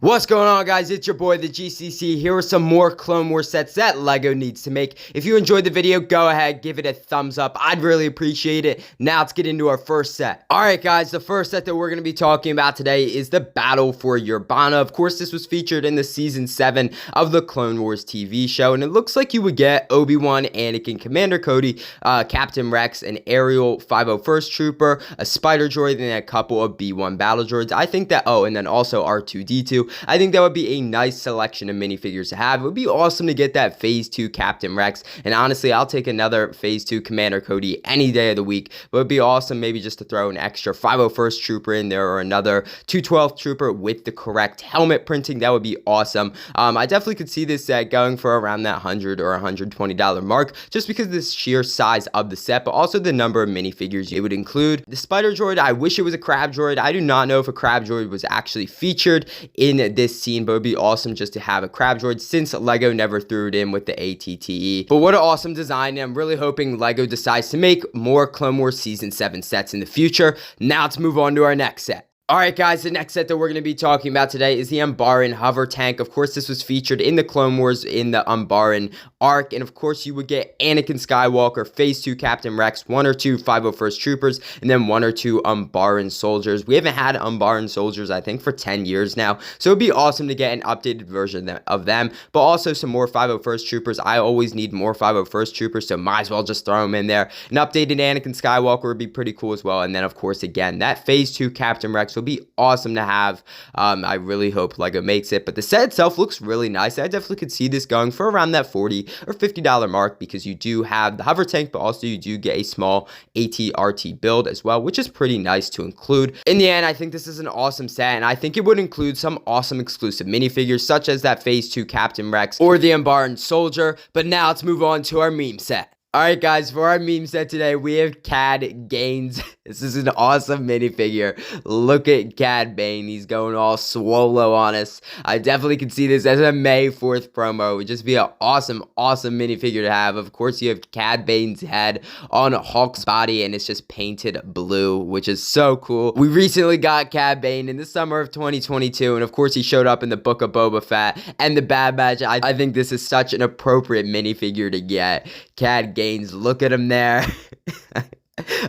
What's going on, guys? It's your boy the GCC here with some more Clone Wars sets that LEGO needs to make. If you enjoyed the video, go ahead, give it a thumbs up. I'd really appreciate it. Now let's get into our first set. Alright guys, the first set that we're going to be talking about today is the battle for your Bonna. Of course, this was featured in the season 7 of the Clone Wars TV show, and it looks like you would get Obi-Wan, Anakin, Commander Cody, Captain Rex, an Aerial 501st Trooper, a Spider Droid, and a couple of B1 battle droids. I think that, and then also R2-D2. I think that would be a nice selection of minifigures to have. It would be awesome to get that Phase 2 Captain Rex, and honestly, I'll take another Phase 2 Commander Cody any day of the week, but it would be awesome maybe just to throw an extra 501st Trooper in there or another 212th Trooper with the correct helmet printing. That would be awesome. I definitely could see this set going for around that $100 or $120 mark, just because of the sheer size of the set, but also the number of minifigures it would include. The Spider Droid, I wish it was a Crab Droid. I do not know if a Crab Droid was actually featured in this scene, but it would be awesome just to have a Crab Droid since LEGO never threw it in with the ATTE. But what an awesome design, and I'm really hoping LEGO decides to make more Clone Wars Season 7 sets in the future. Now let's move on to our next set. Alright guys, the next set that we're going to be talking about today is the Ambaran hover tank. Of course, this was featured in the Clone Wars in the Ambaran arc, and of course you would get Anakin Skywalker, Phase 2 Captain Rex, 1 or 2 501st Troopers, and then 1 or 2 Ambaran soldiers. We haven't had Ambaran soldiers, I think, for 10 years now, so it'd be awesome to get an updated version of them, but also some more 501st Troopers. I always need more 501st Troopers, so might as well just throw them in there. An updated Anakin Skywalker would be pretty cool as well, and then of course, again, that Phase 2 Captain Rex will be awesome to have. I really hope LEGO makes it, but the set itself looks really nice. I definitely could see this going for around that $40 or $50 mark, because you do have the hover tank, but also you do get a small AT-RT build as well, which is pretty nice to include. In the end, I think this is an awesome set, and I think it would include some awesome exclusive minifigures, such as that Phase 2 Captain Rex or the Ambaran Soldier. But now let's move on to our meme set. Alright guys, for our meme set today, we have CAD Games. This is an awesome minifigure. Look at Cad Bane. He's going all swolo on us. I definitely can see this as a May 4th promo. It would just be an awesome minifigure to have. Of course, you have Cad Bane's head on Hulk's body, and it's just painted blue, which is so cool. We recently got Cad Bane in the summer of 2022, and of course, he showed up in the Book of Boba Fett and the Bad Batch. I think this is such an appropriate minifigure to get. Cad Gaines, look at him there.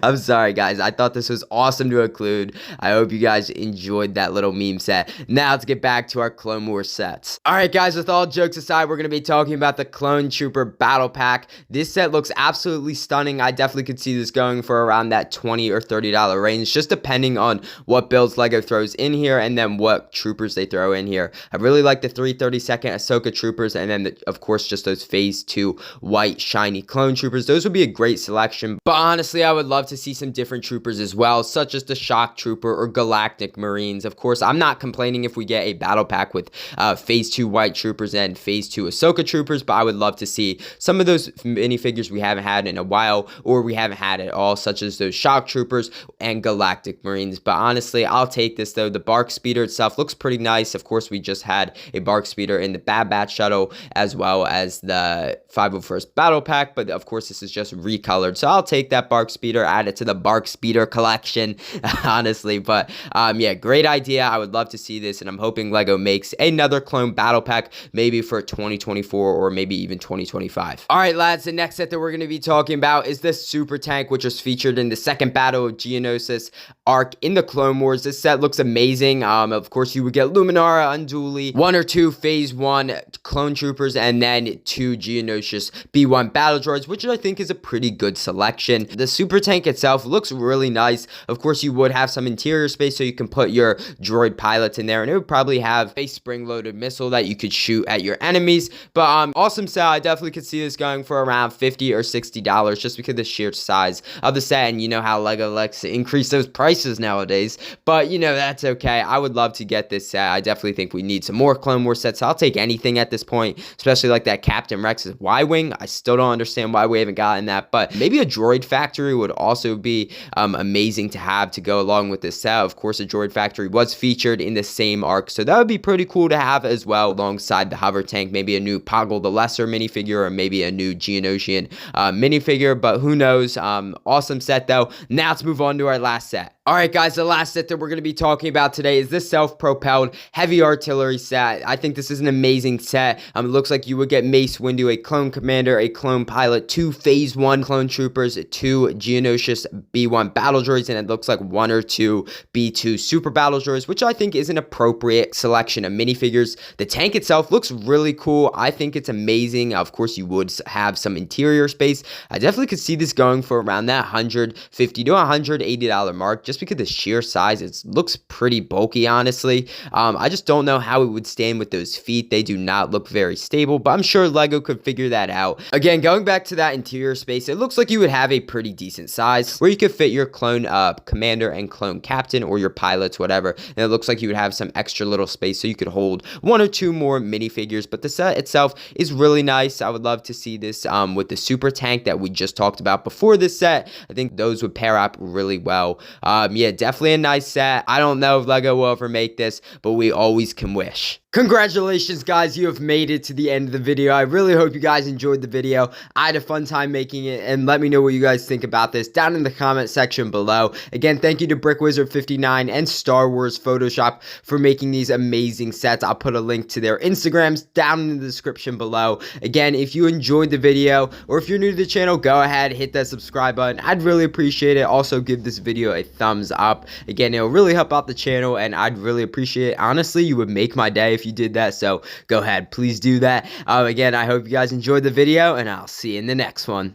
I'm sorry guys, I thought this was awesome to include. I hope you guys enjoyed that little meme set. Now let's get back to our Clone Wars sets. Alright guys, with all jokes aside, we're going to be talking about the Clone Trooper Battle Pack. This set looks absolutely stunning. I definitely could see this going for around that $20 or $30 range, just depending on what builds LEGO throws in here and then what troopers they throw in here. I really like the 332nd Ahsoka troopers, and then of course just those Phase 2 white shiny clone troopers. Those would be a great selection, but honestly I would love to see some different troopers as well, such as the Shock Trooper or Galactic Marines. Of course, I'm not complaining if we get a battle pack with Phase 2 white troopers and Phase 2 Ahsoka troopers, but I would love to see some of those minifigures we haven't had in a while, or we haven't had at all, such as those Shock Troopers and Galactic Marines. But honestly, I'll take this though. The Bark Speeder itself looks pretty nice. Of course, we just had a Bark Speeder in the Bad Batch shuttle, as well as the 501st battle pack, but of course this is just recolored, so I'll take that Bark Speeder, add it to the Bark Speeder collection, honestly. But yeah, great idea. I would love to see this, and I'm hoping LEGO makes another clone battle pack, maybe for 2024 or maybe even 2025. All right, lads, the next set that we're going to be talking about is the Super Tank, which was featured in the second battle of Geonosis arc in the Clone Wars. This set looks amazing. Of course, you would get Luminara, Unduli, 1 or 2 Phase 1 clone troopers, and then 2 Geonosis B1 battle droids, which I think is a pretty good selection. The Super Tank itself looks really nice. Of course, you would have some interior space so you can put your droid pilots in there, and it would probably have a spring-loaded missile that you could shoot at your enemies. But awesome set. I definitely could see this going for around $50 or $60, just because of the sheer size of the set, and you know how LEGO likes to increase those prices nowadays. But you know, that's okay. I would love to get this set. I definitely think we need some more Clone Wars sets. I'll take anything at this point, especially like that Captain Rex's Y-Wing. I still don't understand why we haven't gotten that, but maybe a droid factory would also be amazing to have to go along with this set. Of course, a droid factory was featured in the same arc, so that would be pretty cool to have as well, alongside the hover tank. Maybe a new Poggle the Lesser minifigure, or maybe a new Geonosian minifigure, but who knows. Awesome set though. Now let's move on to our last set. Alright guys, the last set that we're going to be talking about today is this Self-Propelled Heavy Artillery set. I think this is an amazing set. It looks like you would get Mace Windu, a Clone Commander, a Clone Pilot, 2 Phase 1 Clone Troopers, 2 Geonosis B1 Battle Droids, and it looks like 1 or 2 B2 Super Battle Droids, which I think is an appropriate selection of minifigures. The tank itself looks really cool. I think it's amazing. Of course, you would have some interior space. I definitely could see this going for around that $150 to $180 mark, just because the sheer size, it looks pretty bulky, honestly. I just don't know how it would stand with those feet. They do not look very stable, but I'm sure Lego could figure that out. Again, going back to that interior space, it looks like you would have a pretty decent size where you could fit your clone commander and clone captain, or your pilots, whatever, and it looks like you would have some extra little space so you could hold 1 or 2 more minifigures. But the set itself is really nice. I would love to see this with the super tank that we just talked about before this set. I think those would pair up really well. Yeah, definitely a nice set. I don't know if Lego will ever make this, but we always can wish. Congratulations, guys, you have made it to the end of the video. I really hope you guys enjoyed the video. I had a fun time making it, and let me know what you guys think about this down in the comment section below. Again, thank you to BrickWizard59 and Star Wars Photoshop for making these amazing sets. I'll put a link to their Instagrams down in the description below. Again, if you enjoyed the video, or if you're new to the channel, go ahead, hit that subscribe button. I'd really appreciate it. Also, give this video a thumbs up. Again, it'll really help out the channel, and I'd really appreciate it. Honestly, you would make my day if you did that, so go ahead, please do that. Again, I hope you guys enjoyed the video, and I'll see you in the next one.